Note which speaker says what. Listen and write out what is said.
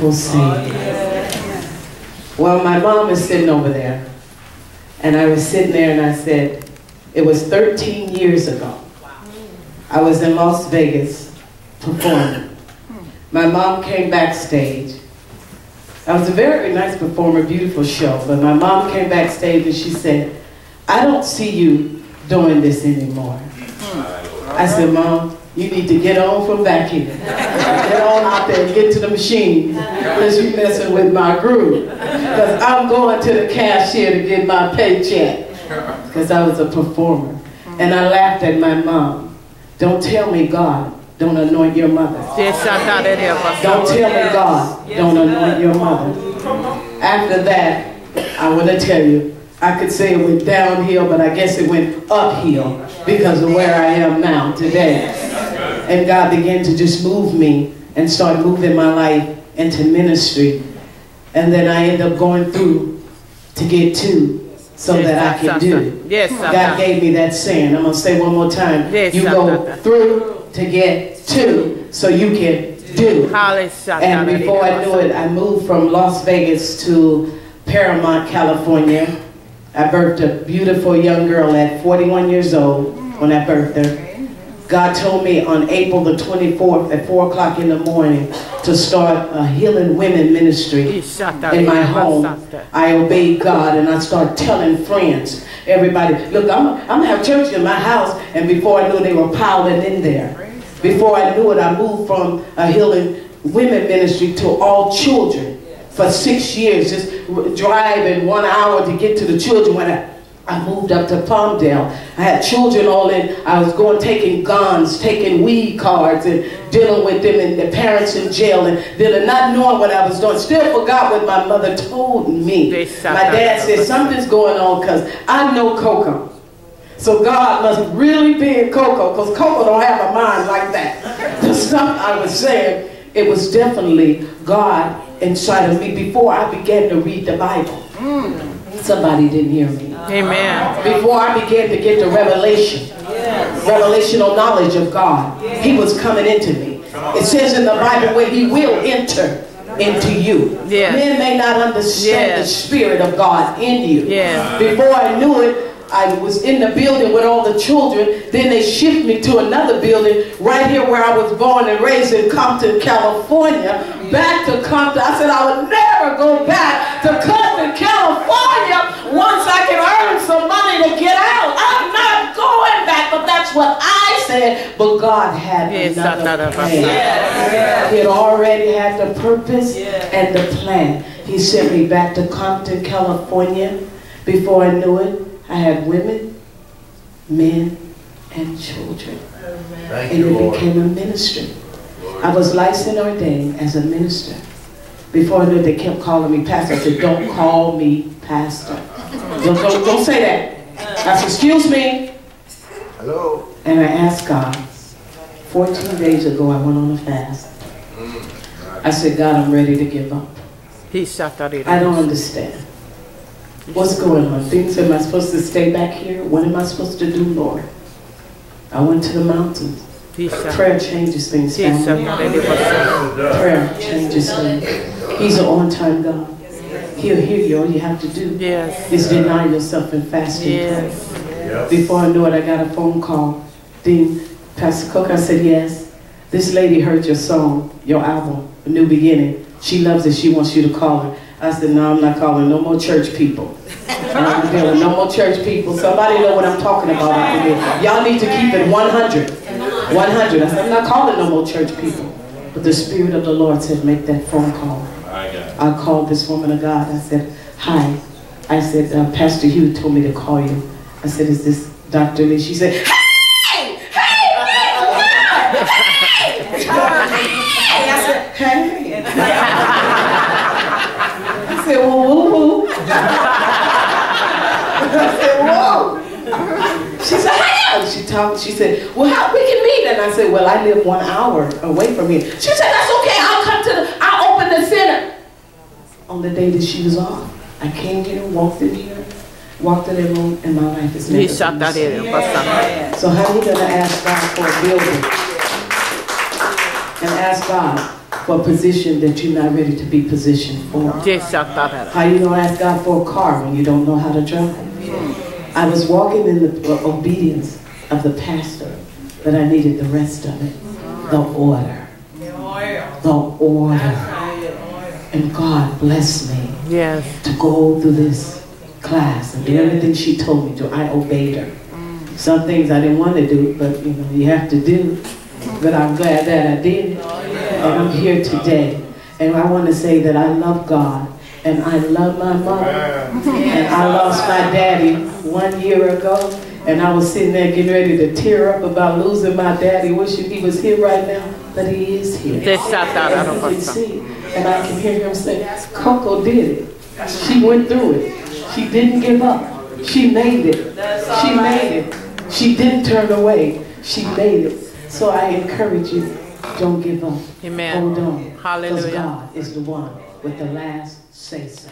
Speaker 1: people sing. Well, my mom is sitting over there, and I was sitting there and I said, it was 13 years ago. I was in Las Vegas performing. My mom came backstage. I was a very nice performer, beautiful show, but my mom came backstage and she said, I don't see you doing this anymore. I said, Mom, you need to get on from back here. Get on out there and get to the machine, because you're messing with my groove. Because I'm going to the cashier to get my paycheck. Because I was a performer. And I laughed at my mom. Don't tell me God don't anoint your mother. Don't tell me God don't anoint your mother. After that, I want to tell you, I could say it went downhill, but I guess it went uphill because of where I am now today. And God began to just move me and start moving my life into ministry. And then I ended up going through to get to so that I could do. God gave me that saying. I'm going to say one more time. You go through to get to so you can do. And before I knew it, I moved from Las Vegas to Paramount, California. I birthed a beautiful young girl at 41 years old when I birthed her. God told me on April the 24th at 4 o'clock in the morning to start a healing women ministry in my home. I obeyed God and I started telling friends, everybody, look, I'm going to have church in my house. And before I knew it, they were piling in there. Before I knew it, I moved from a healing women ministry to all children. For 6 years, just driving 1 hour to get to the children. When I moved up to Palmdale, I had children all in. I was going, taking guns, taking weed cards, and dealing with them and the parents in jail, and then not knowing what I was doing. Still forgot what my mother told me. My dad said, something's going on because I know CoCo. So God must really be in CoCo, because CoCo don't have a mind like that. The stuff I was saying, it was definitely God inside of me before I began to read the Bible. Somebody didn't hear me.
Speaker 2: Amen.
Speaker 1: Before I began to get the revelation, revelational knowledge of God, He was coming into me. It says in the Bible where He will enter into you. Men may not understand the Spirit of God in you. Before I knew it, I was in the building with all the children. Then they shifted me to another building right here where I was born and raised in Compton, California. Back to Compton. I said I would never go back to Compton, California once I can earn some money to get out. I'm not going back, but that's what I said. But God had another plan. He had already had the purpose and the plan. He sent me back to Compton, California. Before I knew it, I had women, men, and children. And it became a ministry. I was licensed and ordained as a minister. Before I knew it, they kept calling me pastor. I said, don't call me pastor. Don't say that. I said, excuse me. Hello. And I asked God. 14 days ago, I went on a fast. I said, God, I'm ready to give up. I don't understand. What's going on? Things, am I supposed to stay back here? What am I supposed to do, Lord? I went to the mountains. Prayer changes things, family. Prayer changes things. He's an on-time God. He'll hear you. All you have to do is deny yourself and fast and pray. Before I knew it, I got a phone call. Then Pastor CoCo said, yes, this lady heard your song, your album, A New Beginning. She loves it. She wants you to call her. I said, no, I'm not calling no more church people. I'm dealing no more church people. Somebody know what I'm talking about. Y'all need to keep it 100. 100. I said, I'm not calling no more church people. But the Spirit of the Lord said, make that phone call. I called this woman of God. I said, hi. I said, Pastor Hugh told me to call you. I said, is this Dr. Lee? She said, hey! Hey! I said, hey! I said, whoa. I said, whoa. She said, hey! She talked. She said, well, how we can meet? And I said, well, I live 1 hour away from here. She said, that's okay. I'll open the center. On the day that she was off, I came here, walked in here, walked in the room, and my life is never been the same. So how are you going to ask God for a building? And ask God for a position that you're not ready to be positioned for. How you gonna ask God for a car when you don't know how to drive? I was walking in the obedience of the pastor, but I needed the rest of it. The order. The order. And God blessed me to go through this class and do everything she told me to. I obeyed her. Some things I didn't want to do, but you know, you have to do. But I'm glad that I did. And I'm here today. And I want to say that I love God. And I love my mom. And I lost my daddy 1 year ago. And I was sitting there getting ready to tear up about losing my daddy, wishing he was here right now. But he is here. As you can see. And I can hear him say, CoCo did it. She went through it. She didn't give up. She made it. She made it. She didn't turn away. She made it. So I encourage you, don't give up.
Speaker 2: Amen.
Speaker 1: Hold on.
Speaker 2: Hallelujah.
Speaker 1: Because God is the one with the last say-so.